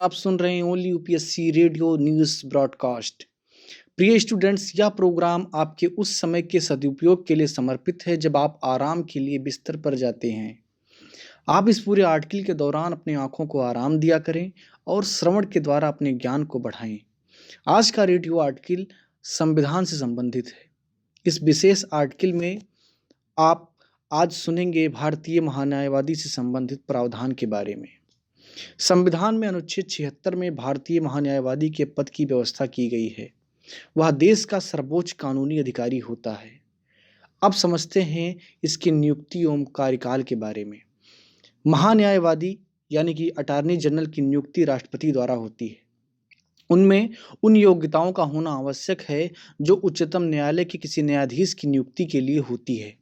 आप सुन रहे हैं only UPSC radio news broadcast. प्रिय स्टूडेंट्स, यह प्रोग्राम आपके उस समय के सदुपयोग के लिए समर्पित है जब आप आराम के लिए बिस्तर पर जाते हैं। आप इस पूरे आर्टिकल के दौरान अपनी आंखों को आराम दिया करें और श्रवण के द्वारा अपने ज्ञान को बढ़ाएं। आज का रेडियो आर्टिकल संविधान से संबंधित है। इस विशेष आर्टिकल में आप आज सुनेंगे भारतीय महान्यायवादी से संबंधित प्रावधान के बारे में। संविधान में अनुच्छेद 76 में भारतीय महान्यायवादी के पद की व्यवस्था की गई है। वह देश का सर्वोच्च कानूनी अधिकारी होता है। अब समझते हैं इसकी नियुक्ति एवं कार्यकाल के बारे में। महान्यायवादी यानी कि अटॉर्नी जनरल की नियुक्ति राष्ट्रपति द्वारा होती है। उनमें उन योग्यताओं का होना आवश्यक है जो उच्चतम न्यायालय के किसी न्यायाधीश की नियुक्ति के लिए होती है।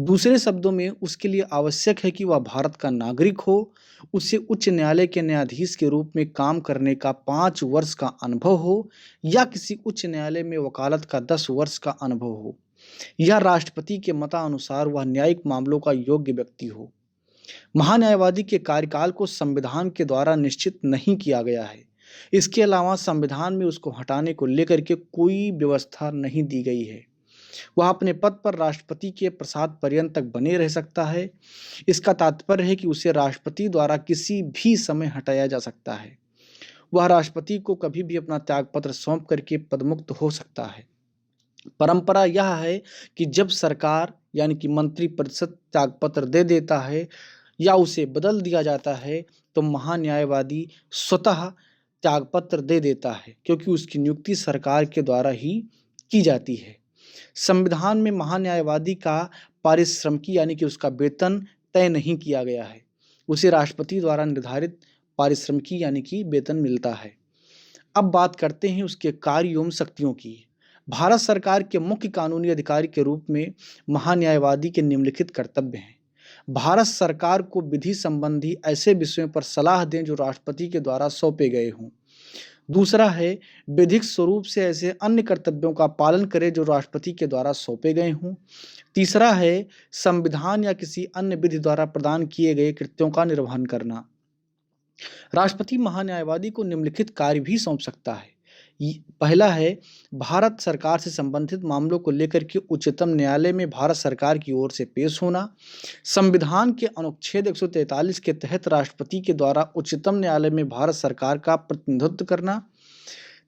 दूसरे शब्दों में उसके लिए आवश्यक है कि वह भारत का नागरिक हो, उसे उच्च न्यायालय के न्यायाधीश के रूप में काम करने का 5 वर्ष का अनुभव हो या किसी उच्च न्यायालय में वकालत का 10 वर्ष का अनुभव हो या राष्ट्रपति के मतानुसार वह न्यायिक मामलों का योग्य व्यक्ति हो। महान्यायवादी के कार्यकाल को संविधान के द्वारा निश्चित नहीं किया गया है। इसके अलावा संविधान में उसको हटाने को लेकर के कोई व्यवस्था नहीं दी गई है। वह अपने पद पर राष्ट्रपति के प्रसाद पर्यंत तक बने रह सकता है। इसका तात्पर्य है कि उसे राष्ट्रपति द्वारा किसी भी समय हटाया जा सकता है। वह राष्ट्रपति को कभी भी अपना त्यागपत्र सौंप करके पदमुक्त हो सकता है। परंपरा यह है कि जब सरकार यानी कि मंत्रिपरिषद त्यागपत्र दे देता है या उसे बदल दिया जाता है तो महान्यायवादी स्वतः त्यागपत्र दे देता है, क्योंकि उसकी नियुक्ति सरकार के द्वारा ही की जाती है। संविधान में महान्यायवादी का पारिश्रमिकी यानी कि उसका वेतन तय नहीं किया गया है। उसे राष्ट्रपति द्वारा निर्धारित पारिश्रमिकी यानी कि वेतन मिलता है। अब बात करते हैं उसके कार्य एवं शक्तियों की। भारत सरकार के मुख्य कानूनी अधिकारी के रूप में महान्यायवादी के निम्नलिखित कर्तव्य हैं। भारत सरकार को विधि संबंधी ऐसे विषयों पर सलाह दें जो राष्ट्रपति के द्वारा सौंपे गए हों। दूसरा है विधिक स्वरूप से ऐसे अन्य कर्तव्यों का पालन करें जो राष्ट्रपति के द्वारा सौंपे गए हों। तीसरा है संविधान या किसी अन्य विधि द्वारा प्रदान किए गए कृत्यों का निर्वहन करना। राष्ट्रपति महान्यायवादी को निम्नलिखित कार्य भी सौंप सकता है। पहला है भारत सरकार से संबंधित मामलों को लेकर के उच्चतम न्यायालय में भारत सरकार की ओर से पेश होना। संविधान के अनुच्छेद 143 के तहत राष्ट्रपति के द्वारा उच्चतम न्यायालय में भारत सरकार का प्रतिनिधित्व करना।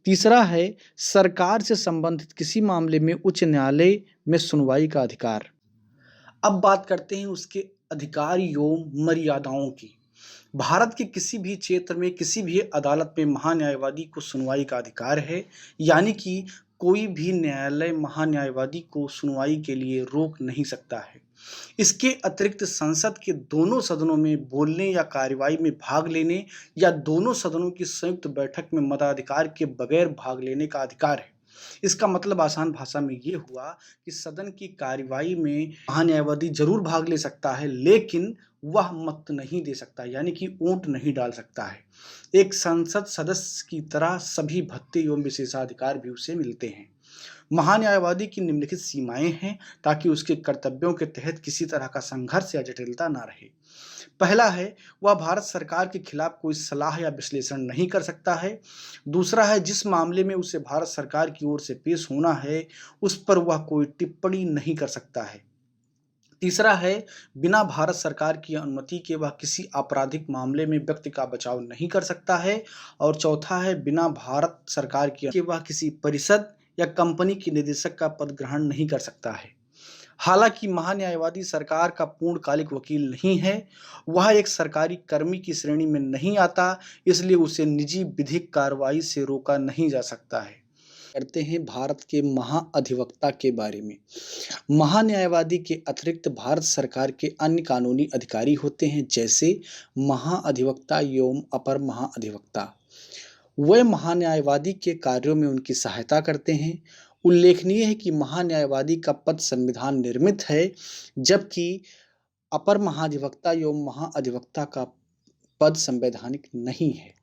तीसरा है सरकार से संबंधित किसी मामले में उच्च न्यायालय में सुनवाई का अधिकार। अब बात करते हैं उसके अधिकार एवं मर्यादाओं की। भारत के किसी भी क्षेत्र में किसी भी अदालत में महान्यायवादी को सुनवाई का अधिकार है, यानी कि कोई भी न्यायालय महान्यायवादी को सुनवाई के लिए रोक नहीं सकता है। इसके अतिरिक्त संसद के दोनों सदनों में बोलने या कार्यवाही में भाग लेने या दोनों सदनों की संयुक्त बैठक में मताधिकार के बगैर भाग लेने का अधिकार है। इसका मतलब आसान भाषा में ये हुआ कि सदन की कार्यवाही में महान्यायवादी जरूर भाग ले सकता है, लेकिन वह मत नहीं दे सकता, यानी कि वोट नहीं डाल सकता है। एक संसद सदस्य की तरह सभी भत्ते एवं विशेषाधिकार भी उसे मिलते हैं। महान्यायवादी की निम्नलिखित सीमाएं हैं ताकि उसके कर्तव्यों के तहत किसी तरह का संघर्ष या जटिलता ना रहे। पहला है वह भारत सरकार के खिलाफ कोई सलाह या विश्लेषण नहीं कर सकता है। दूसरा है जिस मामले में उसे भारत सरकार की ओर से पेश होना है उस पर वह कोई टिप्पणी नहीं कर सकता है। तीसरा है बिना भारत सरकार की अनुमति के वह किसी आपराधिक मामले में व्यक्ति का बचाव नहीं कर सकता है। और चौथा है बिना भारत सरकार की वह किसी परिषद या कंपनी के निदेशक का पद ग्रहण नहीं कर सकता है। हालांकि महान्यायवादी सरकार का पूर्णकालिक वकील नहीं है, वह एक सरकारी कर्मी की श्रेणी में नहीं आता, इसलिए उसे निजी विधिक कार्रवाई से रोका नहीं जा सकता है। करते हैं भारत के महाअधिवक्ता के बारे में। महान्यायवादी के अतिरिक्त भारत सरकार के अन्य कानूनी अधिकारी होते हैं, जैसे महाअधिवक्ता एवं अपर महाअधिवक्ता। वे महान्यायवादी के कार्यों में उनकी सहायता करते हैं। उल्लेखनीय है कि महान्यायवादी का पद संविधान निर्मित है, जबकि अपर महाधिवक्ता एवं महाअधिवक्ता का पद संवैधानिक नहीं है।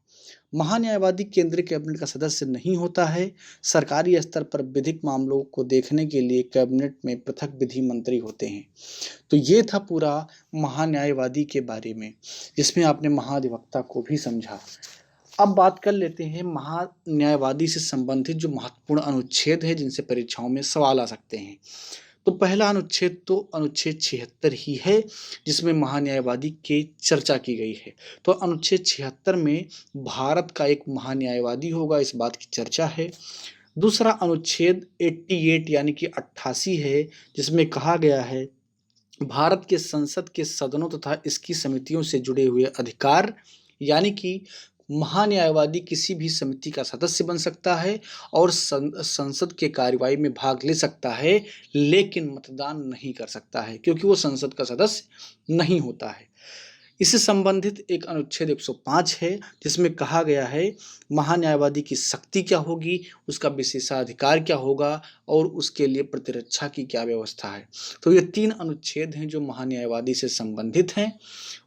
महान्यायवादी केंद्रीय कैबिनेट का सदस्य नहीं होता है। सरकारी स्तर पर विधिक मामलों को देखने के लिए कैबिनेट में पृथक विधि मंत्री होते हैं। तो ये था पूरा महान्यायवादी के बारे में, जिसमें आपने महाधिवक्ता को भी समझा। अब बात कर लेते हैं महान्यायवादी से संबंधित जो महत्वपूर्ण अनुच्छेद है जिनसे परीक्षाओं में सवाल आ सकते हैं। तो पहला अनुच्छेद तो अनुच्छेद 76 ही है, जिसमें महान्यायवादी की चर्चा की गई है। तो अनुच्छेद 76 में भारत का एक महान्यायवादी होगा, इस बात की चर्चा है। दूसरा अनुच्छेद 88 यानी कि 88 है, जिसमें कहा गया है भारत के संसद के सदनों तथा इसकी समितियों से जुड़े हुए अधिकार, यानी कि महान्यायवादी किसी भी समिति का सदस्य बन सकता है और संसद के कार्यवाही में भाग ले सकता है, लेकिन मतदान नहीं कर सकता है क्योंकि वो संसद का सदस्य नहीं होता है। इससे संबंधित एक अनुच्छेद 105 है, जिसमें कहा गया है महान्यायवादी की शक्ति क्या होगी, उसका विशेषाधिकार क्या होगा और उसके लिए प्रतिरक्षा की क्या व्यवस्था है। तो ये 3 अनुच्छेद हैं जो महान्यायवादी से संबंधित हैं।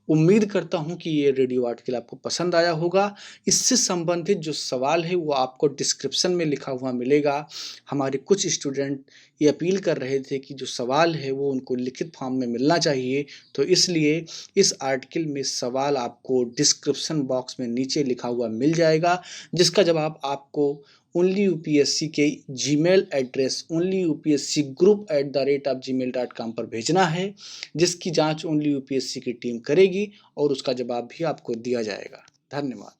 उम्मीद करता हूँ कि ये रेडियो आर्टिकल आपको पसंद आया होगा। इससे संबंधित जो सवाल है वो आपको डिस्क्रिप्शन में लिखा हुआ मिलेगा। हमारे कुछ स्टूडेंट ये अपील कर रहे थे कि जो सवाल है वो उनको लिखित फॉर्म में मिलना चाहिए, तो इसलिए इस आर्टिकल में सवाल आपको डिस्क्रिप्शन बॉक्स में नीचे लिखा हुआ मिल जाएगा, जिसका जवाब आपको ओनली यूपीएससी के जीमेल एड्रेस onlyupscgroup@gmail.com पर भेजना है, जिसकी जांच ओनली यूपीएससी की टीम करेगी और उसका जवाब भी आपको दिया जाएगा। धन्यवाद।